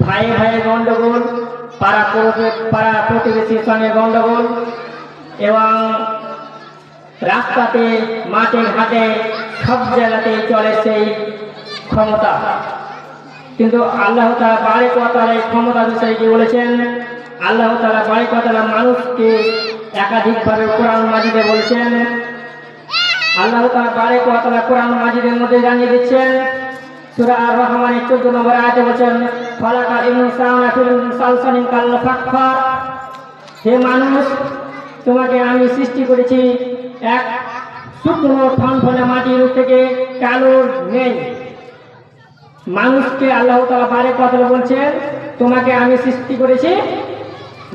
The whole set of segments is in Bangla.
ভাই ভাই গন্ডগোল, পাড়া প্রতিবেশীর সঙ্গে গন্ডগোল, এবং রাস্তাতে মাঠে ঘাটে সব জায়গাতেই চলে সেই ক্ষমতা। কিন্তু আল্লাহ তাআলা বারেক ওয়া তাআলা এই ক্ষমতা বিষয়ে কি বলেছেন? আল্লাহ তাআলা বারেক ওয়া তাআলা মানুষকে একাধিকভাবে কোরআন মাজিদে বলেছেন। আল্লাহ তাআলা বারেক ওয়া তাআলা কোরআন মাজিদের মধ্যে জানিয়ে দিচ্ছেন, সূরা আর-রহমানের 14 নম্বর আয়াতে বলেছেন, ফালাকাল ইনসানা ফিল সালসালিন কাল ফাখফার। হে মানুষ, তোমাকে আমি সৃষ্টি করেছি এক শুকনো ফনফনে মাটির থেকে, কালো নেই। মানুষকে আল্লাহ তাআলা বারেক ওয়া তাআলা বলছেন, তোমাকে আমি সৃষ্টি করেছি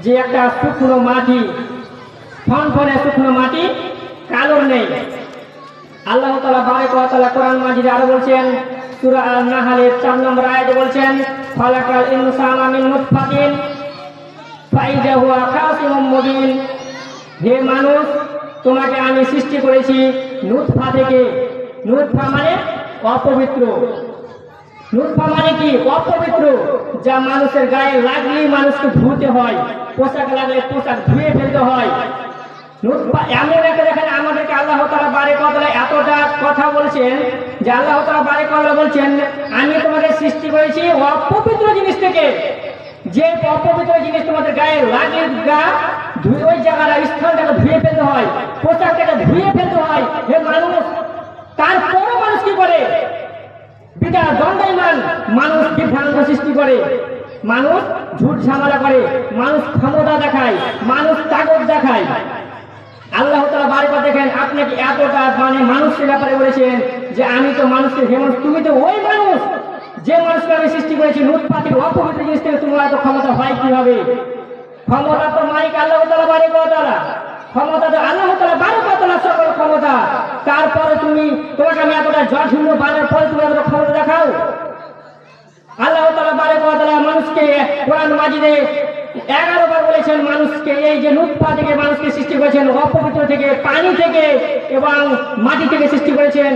যে একটা শুকনো মাটি, ফনফনে শুকনো মাটি, কালো নেই। আল্লাহ তাআলা বারেক ওয়া তাআলা কোরআন মাজিদে আরো বলছেন, সূরা আন-নাহলের 4 নম্বর আয়াতে বলছেন, ফালাকাল ইনসানা মিন নুতফাতিন ফাইযা হুয়া খাসিমুম মুবিন। হে মানুষ, তোমাকে আমি সৃষ্টি করেছি নুতফা থেকে। নুতফা মানে অপবিত্র। নুতফা মানে কি? অপবিত্র, যা মানুষের গায়ে লাগলেই মানুষকে ধুতে হয়, পোশাক লাগলে পোশাক ধুয়ে ফেলতে হয়। নুতফা এমন একটা, দেখেন আমাদেরকে আল্লাহ তাআলা বারেক ওয়া তাআলা এতটা কথা বলছেন যে আল্লাহ তাআলা বারেক ওয়া তাআলা বলছেন, আমি তোমাকে সৃষ্টি করেছি অপবিত্র জিনিস থেকে। যে অপবিত্র জিনিস তোমাদের গায়ে লাগে, ওই জায়গাটা স্থানটাকে ধুয়ে ফেলতে হয়, পোশাকটাকে ধুয়ে ফেলতে হয়। হে মানুষ, তারপরও মানুষ কি করে? বিনা দণ্ডায়মান মানুষ বিভ্রান্ত সৃষ্টি করে, মানুষ ঝুট ঝামেলা করে, মানুষ ক্ষমতা দেখায়, মানুষ তাগত দেখায়। আল্লাহ তাআলা বারেক ওয়া দেখেন আপনাকে এতটা মানুষের ব্যাপারে বলেছেন যে আমি তো মানুষকে, হে মানুষ তুমি তো ওই মানুষ যে মানুষকে আমি সৃষ্টি করেছি নুতফা থেকে, অপবিত্র জিনিস থেকে। তোমার এত ক্ষমতা হয় কিভাবে? ক্ষমতা তো মালিক আল্লাহ তাআলা বারেক ওয়া তাআলা, ক্ষমতা তো আল্লাহ তাআলা বারেক ওয়া তাআলা সকল ক্ষমতা। তারপরে তোমাকে আমি এতটা জঘন্য বানার পরে তুমি এতটা ক্ষমতা দেখাও? আল্লাহ তাআলা বারেক ওয়া তাআলা মানুষকে কোরআন মাজিদে 11 বার বলেছেন, মানুষকে এই যে নুতফা থেকে মানুষকে সৃষ্টি করেছেন, অপবিত্র থেকে, পানি থেকে এবং মাটি থেকে সৃষ্টি করেছেন।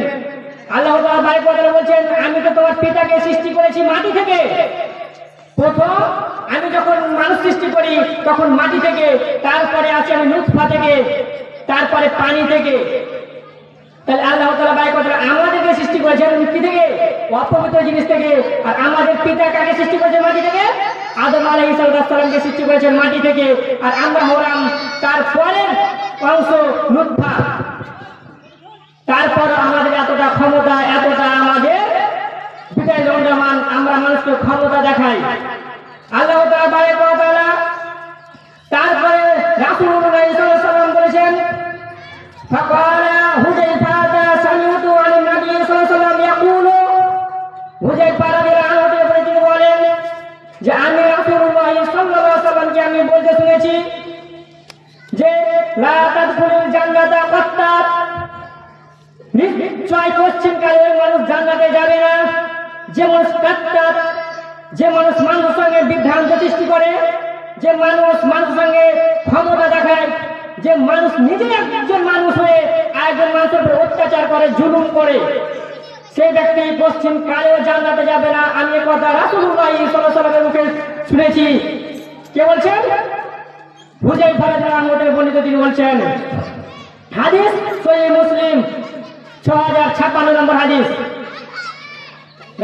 আল্লাহ তাআলা বারেক ওয়া তাআলা বলছেন, আমি তো তোমার পিতাকে সৃষ্টি করেছি মাটি থেকে। প্রথম আমি যখন মানুষ সৃষ্টি করি তখন মাটি থেকে, তারপরে আছি আমি নুতফা থেকে, তারপরে পানি থেকে। তাহলে আল্লাহ তাআলা বারেক ওয়া তাআলা আমাদেরকে সৃষ্টি করেছেন কি থেকে? অপবিত্র জিনিস থেকে। আর আমাদের পিতা কাকে সৃষ্টি করেছেন? মাটি থেকে। আদম আলাইহিস সালামকে সৃষ্টি করেছেন মাটি থেকে। আর আমরা হলাম তার পরের অংশ, নুতফা। তারপর আমাদের এতটা ক্ষমতা, এতটা আমাদের বিদায় দণ্ডমান, আমরা মানুষকে ক্ষমতা দেখাই। আল্লাহ তাআলা বারেক ওয়া তাআলা তারপরে রাসূলুল্লাহ সাল্লাল্লাহু আলাইহি ওয়াসাল্লাম বলেছেন, ফাকালা হুযায়ফা সামি'তু আন নবী সাল্লাল্লাহু আলাইহি ওয়াসাল্লাম ইয়াকুলু। হুযায়ফা রাদিয়াল্লাহু আনহু তিনি বলেন যে আমি রাসূলুল্লাহ সাল্লাল্লাহু আলাইহি ওয়াসাল্লামকে আমি বলতে শুনেছি যে লা তাদখুলুল জান্নাতা কাত্তাত, নিশ্চয় পশ্চিমকালে ওই মানুষ জান্নাতে যাবে না যে মানুষ কাত্তাত, যে মানুষ মানুষের সঙ্গে বিভ্রান্ত সৃষ্টি করে, যে মানুষ মানুষের সঙ্গে ক্ষমতা দেখায়, যে মানুষ নিজে একজন মানুষ হয়ে আরেকজন মানুষের উপর অত্যাচার করে, জুলুম করে, সেই ব্যক্তি পশ্চিম কালেও জান্নাতে যাবে না। আমি এই কথা রাসূলুল্লাহ সাল্লাল্লাহু আলাইহি ওয়াসাল্লামের মুখে শুনেছি। কে বলছেন? হুযায়ফা রাদিয়াল্লাহু আনহু বর্ণিত, তিনি বলছেন, হাদিস সহিহ মুসলিম 6056 নম্বর হাদিস।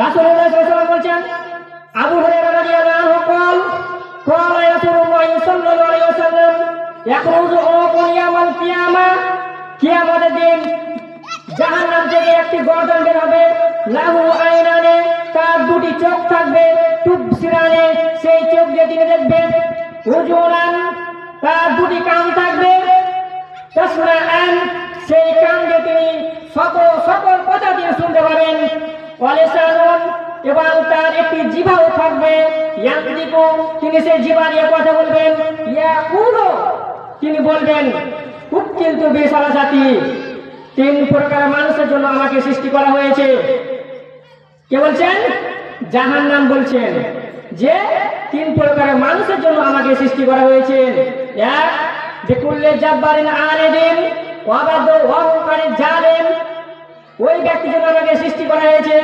রাসূলুল্লাহ সাল্লাল্লাহু আলাইহি ওয়াসাল্লাম বলছেন, আবু হুরায়রা রাদিয়াল্লাহু আনহু ক্বালা রাসূলুল্লাহ সাল্লাল্লাহু আলাইহি ওয়াসাল্লাম ইয়াখরুজু ইয়াউমাল কিয়ামা, কিয়ামতের দিন জাহান্নাম থেকে একটি গর্দন বের হবে, লাহু আইনানে, তার দুটি চোখ থাকবে, তুবসিরানে, সেই চোখ দিয়ে তিনি দেখবেন, উজুরান, তার দুটি কান থাকবে, তাসমাআন, সেই কান দিয়ে তিনি সকল কথা দিয়ে শুনতে পাবেন, ওয়ালিসানুন, এবং তার একটি জিহ্বাও থাকবে, ইয়াকদিকু, তিনি সেই জিহ্বা দিয়ে কথা বলবেন, ইয়াকুলু, তিনি বলবেন, উকিলতু বিসালাসাতি, 3 প্রকার মানুষের জন্য আমাকে সৃষ্টি করা হয়েছে। কে বলছেন? জাহান্নাম বলছেন যে 3 প্রকারের মানুষের জন্য আমাকে সৃষ্টি করা হয়েছে। এক, যে কুল্লে জাব্বারিন আনিদিন ওয়াবাদু ওয়াকারিন জালিম, ওই ব্যক্তির জন্য আমাকে সৃষ্টি করা হয়েছে।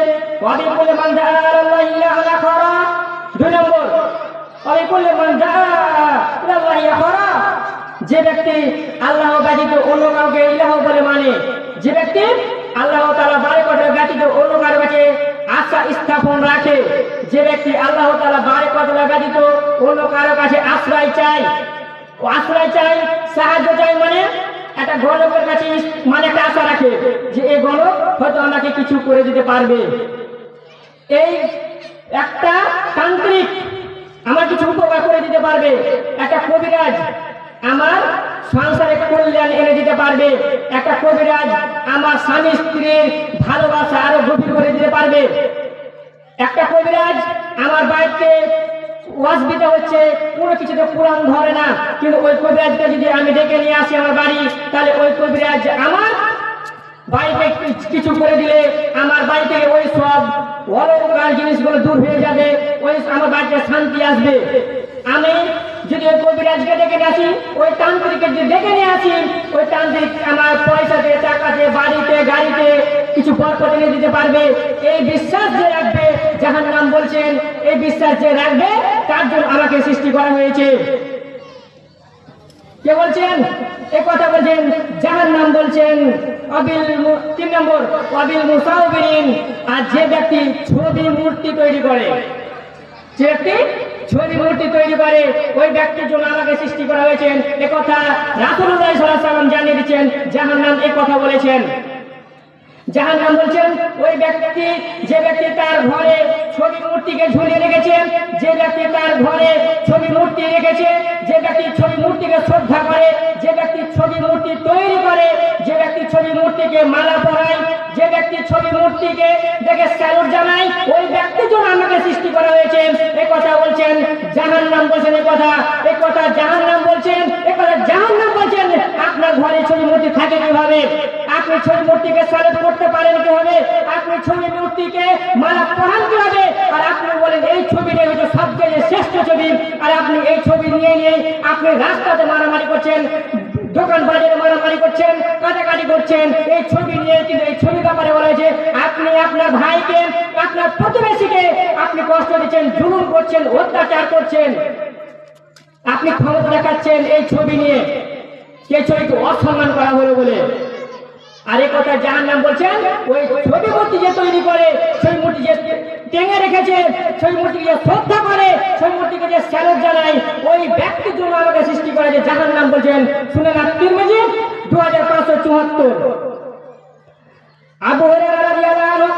ওয়াবি কুল্লি মান দাআ আলাল্লাহি ইলাহা আখারা। 2 নম্বর, লিকুল্লি মান দাআ ইলাল্লাহি আখরা, যে ব্যক্তি আল্লাহ ব্যতীত অন্য কাউকে ইলাহ বলে মানে, যে ব্যক্তি আল্লাহ তাআলা বারে কথা ব্যতীত অন্য কারো কাছে আশা স্থাপন রাখে, যে ব্যক্তি আল্লাহ তাআলা বারে কথা ব্যতীত অন্য কারো কাছে আশ্রয় চায়, সাহায্য চায়, মানে একটা গণকের কাছে মানে একটা আশা রাখে যে এই গণক হয়তো আমাকে কিছু করে দিতে পারবে, এই একটা তান্ত্রিক আমার কিছু উপকার করে দিতে পারবে, একটা কবিরাজ আমার সংসারে কল্যাণ এনে দিতে পারবে, একটা কবিরাজ আমার স্বামী স্ত্রীর ভালোবাসা আরো গভীর করে দিতে পারবে, একটা কবিরাজ আমার বাড়িতে ওয়াজবিতে হচ্ছে কোনো কিছুতে কোরআন ধরে না, কিন্তু ওই কবিরাজকে যদি আমি ডেকে নিয়ে আসি আমার বাড়ি, তাহলে ওই কবিরাজ আমার বাড়িতে কিছু করে দিলে আমার বাড়ি থেকে ওই সব অলঙ্কার জিনিসগুলো দূর হয়ে যাবে, ওই আমার বাড়িতে শান্তি আসবে। আমি যদি ওই কবিরাজকে ডেকে নিয়ে আসি, ওই তান্ত্রিককে যদি ডেকে নিয়ে আসি, ওই তান্ত্রিক আমার পয়সাতে, টাকাতে, বাড়িতে, গাড়িতে কিছু বরকত এনে দিতে পারবে। এই বিশ্বাস যে রাখবে, জাহান্নাম বলছেন এই বিশ্বাস যে রাখবে তার জন্য আমাকে সৃষ্টি করা হয়েছে। কে বলছেন এই কথা? বলছেন জাহান্নাম বলছেন 3 নম্বর ওয়াবিল মুসাউবিরিন, আর যে ব্যক্তি ছবি মূর্তি তৈরি করে, যে ব্যক্তি ছবি মূর্তি তৈরি করে ওই ব্যক্তির জন্য আমাকে সৃষ্টি করা হয়েছে। এ কথা রাসূলুল্লাহ সাল্লাল্লাহু আলাইহি ওয়াসাল্লাম জানিয়ে দিচ্ছেন, জাহান্নাম এই কথা বলেছেন। জাহান্নাম বলছেন ওই ব্যক্তি, যে ব্যক্তি তার ঘরে ছবি মূর্তিকে ঝুলিয়ে রেখেছে, যে ব্যক্তি তার ঘরে ছবি মূর্তি রেখেছে, যে ব্যক্তি ছবি মূর্তিকে শ্রদ্ধা করে, যে ব্যক্তি ছবি মূর্তি তৈরি করে, যে ব্যক্তি ছবি মূর্তিকে মালা পরায়, যে ব্যক্তি ছবি মূর্তিকে দেখে স্যালুট জানায়, ওই ব্যক্তির জন্য আমাকে সৃষ্টি করা হয়েছে। এই কথা বলছেন জাহান্নাম বলছেন, এই কথা জাহান্নাম বলছেন, এই কথা জাহান্নাম বলছেন। আপনার ঘরে ছবি মূর্তি থাকে কিভাবে? আপনি ছবি মূর্তিকে স্যালুট করতে পারেন কিভাবে? আপনি ছবি মূর্তিকে মালা পরান কিভাবে? আর আপনি বলেন এই ছবিটা হচ্ছে সবচেয়ে শ্রেষ্ঠ ছবি, আর আপনি এই ছবি নিয়ে আপনি রাস্তাতে মারামারি করছেন, দোকান বাজারে মারামারি করছেন, কাটাকাটি করছেন এই ছবি নিয়ে। কিন্তু এই ছবি ব্যাপারে বলা হয়েছে আপনি আপনার ভাইকে, আপনার প্রতিবেশীকে আপনি কষ্ট দিচ্ছেন, জুলুম করছেন, অত্যাচার করছেন, আপনি ক্ষমতা দেখাচ্ছেন এই ছবি নিয়ে। এই ছবিকে অসম্মান করা হলো বলে। আর এই কথা জাহান্নাম বলছেন ওই ছবি মূর্তি যে তৈরি করে, ছবি মূর্তি যে টেঙে রেখেছে, ছবি মূর্তিকে যে শ্রদ্ধা করে, ছবি মূর্তিকে যে স্যালুট জানায়, ওই ব্যক্তির জন্য আমাকে সৃষ্টি করে যে জাহান্নাম বলছেন। শুনে না তিরমিজি 2574। আবু হুরায়রা রাদিয়াল্লাহু আনহু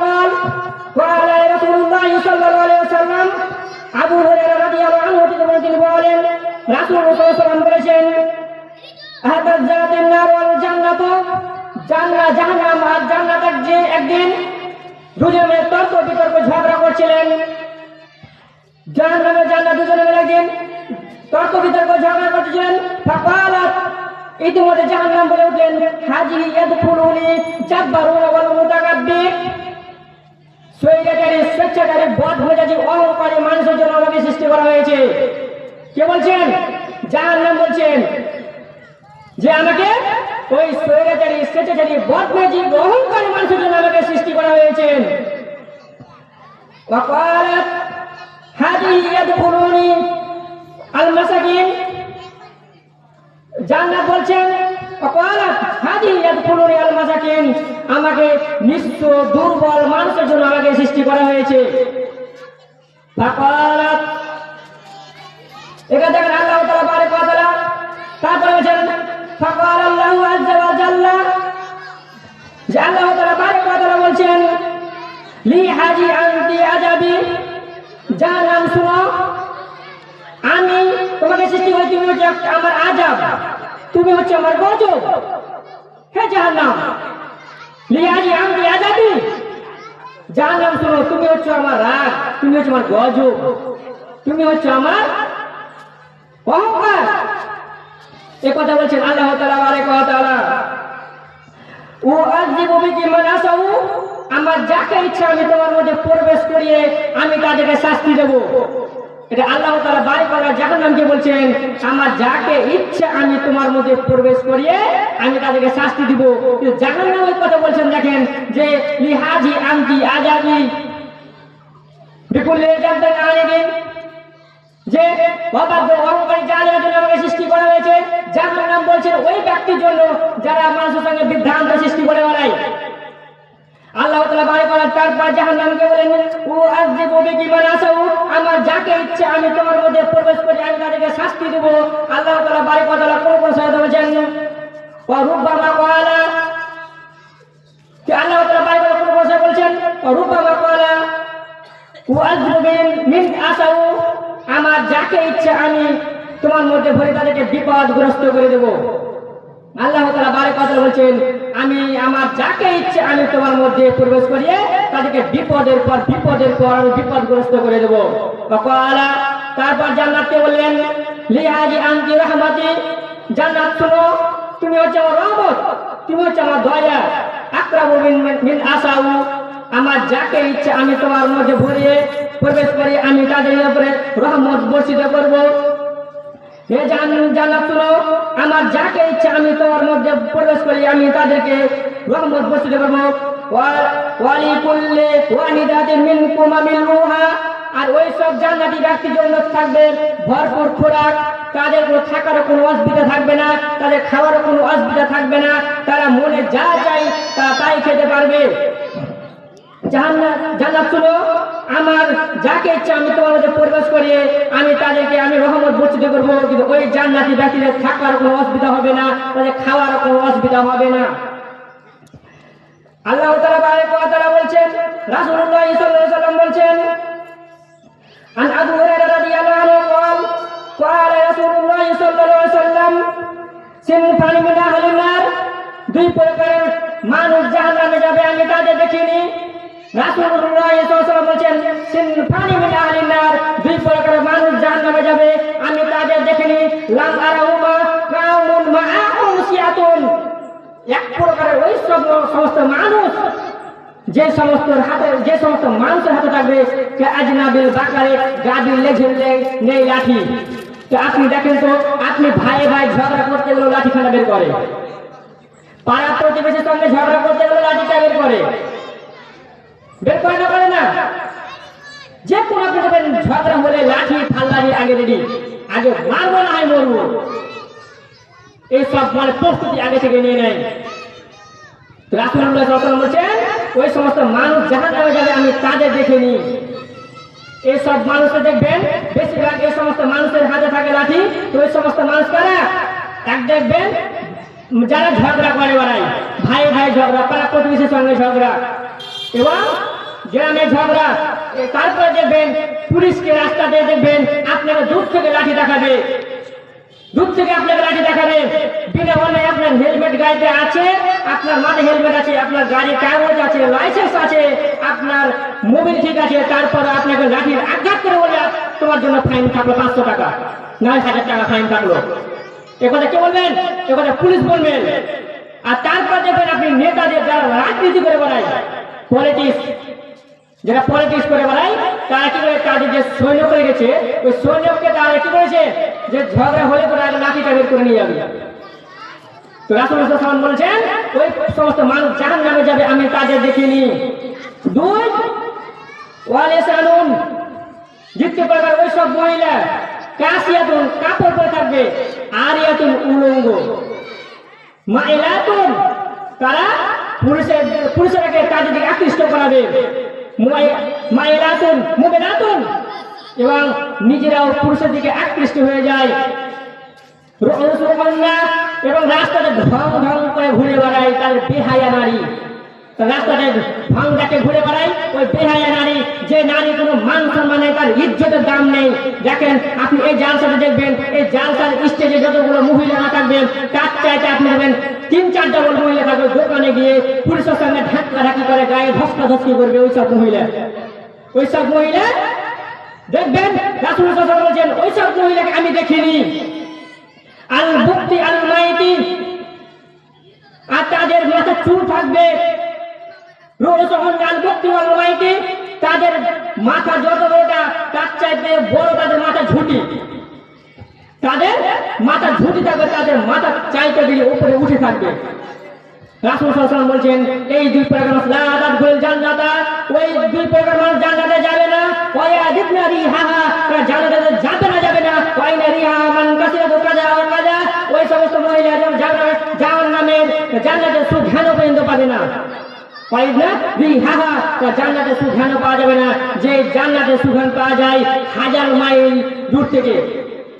قال قال رسول الله صلى الله عليه وسلم, আবু হুরায়রা রাদিয়াল্লাহু আনহু তিনি বলেন রাসূল সাল্লাল্লাহু আলাইহি ওয়াসাল্লাম বলেছেন আহাদাত জাতিন নার ওয়াল জান্নাত, জাহান্নাম আর জান্নাত যে একদিন দুজনে তর্ক বিতর্ক ঝগড়া করছিলেন। জাহান্নাম আর জান্নাত দুজনে মিলে একদিন তর্ক বিতর্ক ঝগড়া করছিলেন। ফাকালাত, ইতিমধ্যে জাহান্নাম বলে উঠলেন হাজি ইয়াদখুলুনি জাব্বারুনা ওয়াল মুতাকাব্বির, স্বৈরাচারী, স্বেচ্ছাচারী, বদমেজাজি, অহংকারী মানুষের জন্য আমাকে সৃষ্টি করা হয়েছে। কে বলছেন? জাহান্নাম বলছেন যে আমাকে ওই স্বৈরাচারী, স্বেচ্ছাচারী, বদমেজাজি, অহংকারী মানুষের জন্য আমাকে সৃষ্টি করা হয়েছে। ওয়াকালাত হাজি ইয়াদখুলুনি আল মাসাকিন, জান্নাত বলছেন ওয়াকালাত হাজি ইয়াদখুলুনি আল মাসাকিন, আমাকে নিঃস্ব দুর্বল মানুষের জন্য আমাকে সৃষ্টি করা হয়েছে। ওয়াকালাত, এটা দেখেন আল্লাহ তাআলা বারে কথা, তারপরে বলেন ফাকাল আল্লাহু আযজা ওয়া জাল্লা, যে আল্লাহ তাআলা বারে কথা বলছেন লি হাজি আনতি আজাবি, জাহান্নাম শুনো, আমি তোমাকে সৃষ্টি করি, তুমি হচ্ছে আমার আযাব, তুমি হচ্ছে আমার গজব। হে জাহান্নাম, লি হাজি আনতি আজাবি, জাহান্নাম শুনো, তুমি হচ্ছে আমার রাগ, তুমি হচ্ছে আমার গজব, তুমি হচ্ছে আমার অহংকার। এ কথা বলছেন আল্লাহ তাআলা বারেক ওয়া তাআলা। ও আযিবু বিকি মান আসাউ, আমার যাকে ইচ্ছা আমি তোমার মধ্যে প্রবেশ করিয়ে আমি তাদেরকে শাস্তি দেব। এটা আল্লাহ তাআলা বারেক ওয়া তাআলা জাহান্নামকে বলছেন আমার যাকে ইচ্ছা আমি তোমার মধ্যে প্রবেশ করিয়ে আমি তাদেরকে শাস্তি দিব। কিন্তু জাহান্নামের কথা বলছেন দেখেন যে লিহাজি আনতি আযাবি বিকুল্লি জাদ্দান আলিমিন, যে অবাধ্য অহংকারী জালেমের জন্য আমাকে সৃষ্টি করা হয়েছে। জাহান্নাম বলছেন ওই ব্যক্তির জন্য যারা মানুষের সঙ্গে বিভ্রান্ত সৃষ্টি করে বেড়ায়। আল্লাহ তাআলা বারে করার তারপর জাহান্নামকে বলেন ও আযযিবু বিকি মান আসাউ, আমার যাকে ইচ্ছে আমি তোমার মধ্যে প্রবেশ করি, আমি তাদেরকে শাস্তি দেব। আল্লাহ তাআলা বারে কথা কোন সাথে বলেছেন ওয়া রুব্বামা ক্বালা, যে আল্লাহ তাআলা বারে কথা কোন ভাষায় বলেছেন ওয়া রুব্বামা ক্বালা ওয়া আযযিবু মিন আসাউ, আমার যাকে ইচ্ছে আমি তোমার মধ্যে ভরে তাদেরকে বিপদগ্রস্ত করে দেব। আল্লাহ তাআলা বারে কথা বলছেন আমি আমার যাকে ইচ্ছে আমি তোমার মধ্যে প্রবেশ করিয়ে তাদেরকে বিপদের পর বিপদগ্রস্ত করে দেব। তারপর জান্নাতকে বললেন লিহাজি আনতি রাহমাতি, জান্নাত শুনো তুমি হচ্ছে আমার রহমত, তুমি হচ্ছে আমার দয়া। আকরামু মিন আসাউ, আমার যাকে ইচ্ছে আমি তোমার মধ্যে ভরিয়ে প্রবেশ করি আমি তাদের উপরে রহমত বর্ষিত করব। হে জান্নাত শুনো, আমার যাকে ইচ্ছে আমি তোমার মধ্যে প্রবেশ করি আমি তাদেরকে রহমত বর্ষিত করব। ওয়ালিকুল্লি ওয়াহিদাতিন মিনকুম মিনহুহা, আর ওই সব জান্নাতি ব্যক্তির জন্য থাকবে ভরপুর খোরাক, তাদের কোনো থাকারও কোনো অসুবিধা থাকবে না, তাদের খাওয়ারও কোনো অসুবিধা থাকবে না, তারা মনে যা চাই তা তাই খেতে পারবে। জান্নাত শুনো, আমার যাকে ইচ্ছা আমি তোমার মধ্যে প্রবেশ করিয়ে আমি তাদেরকে আমি রহমত বর্ষিত করবো, কিন্তু ওই জান্নাতি ব্যক্তিদের থাকার কোনো অসুবিধা হবে না, তাদের খাওয়ার কোনো অসুবিধা হবে না। আল্লাহ তাআলা বারেক ওয়া তাআলা বলছেন, রাসূলুল্লাহ সাল্লাল্লাহু আলাইহি ওয়াসাল্লাম বলছেন আন আবু হুরায়রা রাদিয়াল্লাহু আনহু ক্বালা রাসূলুল্লাহ সাল্লাল্লাহু আলাইহি ওয়াসাল্লাম সিনফানি মিন আহলিন নার, দুই প্রকারের মানুষ জাহান্নামে যাবে আমি তাদের দেখিনি। রাসূলুল্লাহ সাল্লাল্লাহু আলাইহি ওয়াসাল্লাম বলেন সিনফানি মিন আহলিন নার, দুই প্রকারের মানুষ জাহান্নামে যাবে আমি তাদের দেখিনি। লাম আরাহুমা কাউমুন মাআহুম সিয়াতুন, এক প্রকারের ওই সমস্ত মানুষ যে সমস্ত মানুষের হাতে থাকবে আজনাবিল বাকারে, গাদির লেজে নেই লাঠি। তো আপনি দেখেন তো, আপনি ভাই ঝগড়া করতে গেলে লাঠি খানা বের করে, পাড়া প্রতিবেশীর সঙ্গে ঝগড়া করতে গেলে লাঠিটা বের করে না করে না? যে কোনো আপনি দেখবেন ঝগড়া হলে লাঠি ফাল্লারি আগে রেডি, আগে মারবো না হয় মরবো, এইসব মানে প্রস্তুতি আগে থেকে নিয়ে নেয়। রাসূলুল্লাহ সাল্লাল্লাহু আলাইহি ওয়াসাল্লাম বলেছেন ওই সমস্ত মানুষ জাহান্নামে যাবে আমি তাদের দেখিনি। এইসব মানুষকে দেখবেন বেশিরভাগ এই সমস্ত মানুষের হাতে থাকে লাঠি। তো ওই সমস্ত মানুষ কারা? এক দেখবেন যারা ঝগড়া করে বেড়ায়, ভাই ঝগড়া, পাড়া প্রতিবেশীর সঙ্গে ঝগড়া এবং গ্রামে ঝগড়া। তারপরে দেখবেন পুলিশকে রাস্তাতে দেখবেন আপনাকে দূর থেকে লাঠি দেখাবে, বিনামূল্যে আপনার হেলমেট গাড়িতে আছে, আপনার মাথায় হেলমেট আছে, আপনার গাড়ির কাগজ আছে, লাইসেন্স আছে, আপনার মোবিল ঠিক আছে, তারপরে আপনাকে লাঠির আঘাত করে বলে তোমার জন্য ফাইন থাকলো 500 টাকা, 9,000 টাকা ফাইন থাকলো। এ কথা কে বলবেন? এ কথা পুলিশ বলবেন। আর তারপর দেখবেন আপনি নেতাদের যারা রাজনীতি করে বেড়ায়, যারা পলিটিক্স করে বেড়ায়, তারা কি করে? তাদের যে সৈন্য করে গেছে ওই সৈন্যকে তারা কি করেছে যে ঝগড়া হলে পরে লাঠিটা বের করে নিয়ে যাবে। তো রাসূলুল্লাহ সাল্লাল্লাহু আলাইহি ওয়াসাল্লাম বলেছেন ওই সমস্ত মানুষ জাহান্নামে যাবে আমি তাদের দেখিনি। দুই, ওয়ালিসানুন, দ্বিতীয় প্রকার ওই সব মহিলা কাসিয়াতুন, কাপড় পরে থাকবে, আরিয়াতুন, উলঙ্গ, মাইলাতুন, তারা পুরুষেরাকে তাদের দিকে আকৃষ্ট করাবে, মাইলাতুন মুমিনাতুন, এবং নিজেরাও পুরুষের দিকে আকৃষ্ট হয়ে যায়, এবং রাস্তাতে ঢং করে ঘুরে বেড়ায় তাদের বেহায়া নারী। রাস্তাতে ঢং ডাকে ঘুরে বেড়ায় ওই বেহায়া নারী, যে নারী কোনো মান সম্মান নেই, তার ইজ্জতের দাম নেই। দেখেন আপনি এই জালসাতে দেখবেন, এই জালসার স্টেজে যতগুলো মহিলারা থাকবেন তার চাইতে আপনি দেখবেন 3-4টা মহিলা থাকবে দোকানে গিয়ে পুলিশের সঙ্গে ঢাকি করে গায়ে ধস্কাধস্কি করবে। ওইসব মহিলা দেখবেন রাসূলুল্লাহ সাল্লাল্লাহু আলাইহি ওয়াসাল্লাম বলেছেন ওইসব মহিলাকে আমি দেখিনি। আল বুক্তি আল মাইতি, আর তাদের মাথা চুল থাকবে, আল বুক্তি আল মাইতি, তাদের মাথা যত বড়টা তার চাইতে বড় তাদের মাথা ঝুঁটি, তাদের মাথা ঝুঁটি থাকবে, তাদের মাথা চাইতে দিয়ে উপরে উঠে থাকবে। রাসূলুল্লাহ সাল্লাল্লাহু আলাইহি ওয়াসাল্লাম বলছেন এই দুই প্রকার মানুষ লা তাদখুলুল জান্নাতা, ওই দুই প্রকার মানুষ জান্নাতে যাবে না। ওয়া ইয়াদিবনা রিহাহা, জান্নাতে যাবে না। ওয়া জান্নাতের সুঘ্রাণও পর্যন্ত পাবে না। জান্নাতের সুঘ্রাণ পাওয়া যাবে না, যে জান্নাতের সুঘ্রাণ পাওয়া যায় 1000 মাইল দূর থেকে।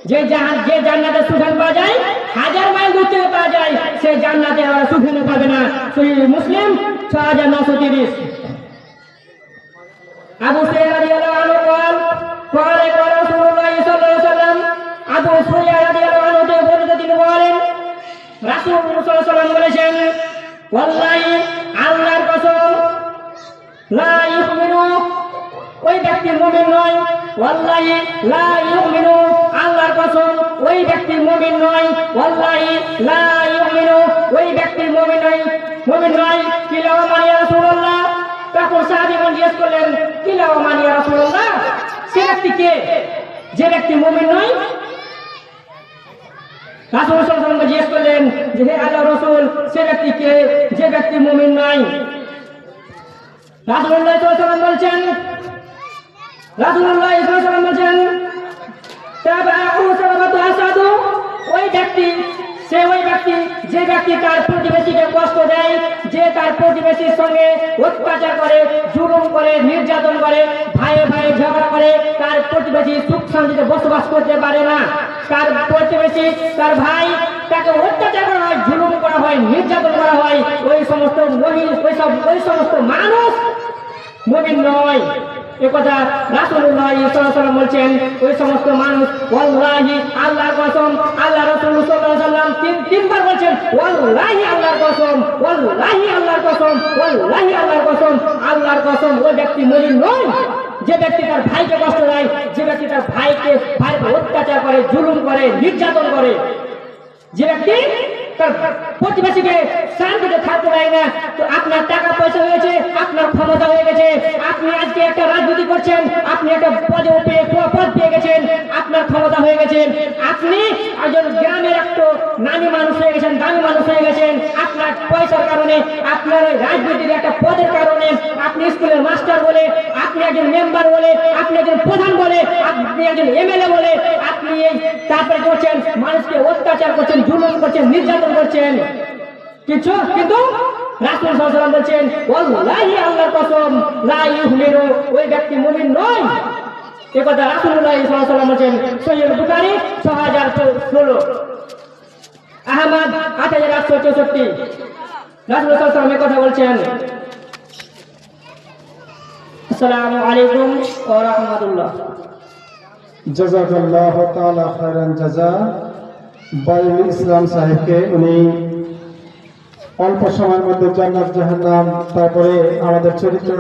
যে জান্নাতের সুঘ্রাণ পাওয়া যায় 1000 মাইল দূর থেকে পাওয়া যায়, সে জান্নাতের সুঘ্রাণ পাবে না। সহিহ মুসলিম 6930। আবু সুরাইয়া রাদিয়াল্লাহু আনহু قال قال رسول الله صلى الله عليه وسلم। আবু সুরাইয়া রাদিয়াল্লাহু আনহু তিনি বলেন, রাসূল সাল্লাল্লাহু আলাইহি ওয়াসাল্লাম বলেছেন, ওয়াল্লাহি আল্লাহর কসম, লা ইউমিনু ওই ব্যক্তি মুমিন নয়। ওয়াল্লাহি লা ইউমিনু আল্লাহর কসম, ওই ব্যক্তি মুমিন নয়। ওয়াল্লাহি লা ইউমিনু ওই ব্যক্তি মুমিন নয়। কিলা মান ইয়া রাসূলুল্লাহ। তখন সাহাবীগণ জিজ্ঞেস করলেন, কিলা মান ইয়া রাসূলুল্লাহ, সে ব্যক্তি কে, যে ব্যক্তি মুমিন নয়? রাসূল সাল্লাল্লাহু আলাইহি ওয়াসাল্লাম জিজ্ঞেস করলেন যে, হে আল্লাহর রাসূল, সে ব্যক্তি কে, যে ব্যক্তি মুমিন নয়? রাসূলুল্লাহ সাল্লাল্লাহু আলাইহি ওয়াসাল্লাম বলছেন, তাবাউ সালাবাতু আসাদু ওই ব্যক্তি, যে ব্যক্তি তার প্রতিবেশীকে কষ্ট দেয়, যে তার প্রতিবেশীর সঙ্গে অত্যাচার করে, জুলুম করে, নির্যাতন করে, ভাইয়ে ভাইয়ে ঝগড়া করে, তার প্রতিবেশী সুখ শান্তিতে বসবাস করতে পারে না। তার প্রতিবেশী, তার ভাই, তাকে অত্যাচার করা হয়, জুলুম করা হয়, নির্যাতন করা হয়, ওই সমস্ত মানুষ মুমিন নয়। এ কথা রাসূলুল্লাহ সাল্লাল্লাহু আলাইহি ওয়াসাল্লাম বলছেন, ওই সমস্ত মানুষ, ওয়াল্লাহি আল্লাহর কসম, আল্লাহ রাসূল সাল্লাল্লাহু আলাইহি ওয়াসাল্লাম তিনবার বলছেন, ওয়াল্লাহি আল্লাহর কসম, ওয়াল্লাহি আল্লাহর কসম, ওয়াল্লাহি আল্লাহর কসম, আল্লাহর কসম, ওই ব্যক্তি মুমিন নয় যে ব্যক্তি তার ভাইকে কষ্ট দেয়, যে ব্যক্তি তার ভাইয়ের অত্যাচার করে, জুলুম করে, নির্যাতন করে, যে ব্যক্তি তার প্রতিবেশীকে শান্তিতে থাকতে দেয় না। তো আপনার টাকা পয়সা হয়েছে, আপনার ক্ষমতা হয়ে গেছে, আপনি আজকে একটা রাজনীতি করছেন, আপনি একটা পদ পেয়ে গেছেন, আপনার ক্ষমতা হয়ে গেছে, আপনি একজন গ্রামের একটা নামী মানুষ হয়ে গেছেন, দামি মানুষ হয়ে গেছেন, আপনার পয়সার কারণে, আপনার রাজনীতির একটা পদের কারণে, আপনি স্কুলের মাস্টার বলে, আপনি একজন মেম্বার বলে, আপনি একজন প্রধান বলে, আপনি একজন এমএলএ বলে, আপনি তারপরে করছেন, মানুষকে অত্যাচার করছেন, জুলুম করছেন, নির্যাতন করছেন, কিন্তু রাসূল সাল্লাল্লাহু আলাইহি ওয়াসাল্লাম বলছেন, ওয়াল্লাহি আল্লাহর কসম, লা ইউমিনু ওই ব্যক্তি মুমিন নয়। এই কথা রাসূলুল্লাহ সাল্লাল্লাহু আলাইহি ওয়াসাল্লাম বলেন। সহিহ বুখারী 6016, আহমদ 8864। রাসূল সাল্লাল্লাহু আলাইহি ওয়াসাল্লাম কথা বলছেন। আসসালামু আলাইকুম ওয়া রাহমাতুল্লাহ। জাযাকাল্লাহু তাআলা খায়রান জাযা। বাইল ইসলাম সাহেবকে উনি অল্প সময়ের মধ্যে জান্নাত জাহান্নাম, তারপরে আমাদের চরিত্র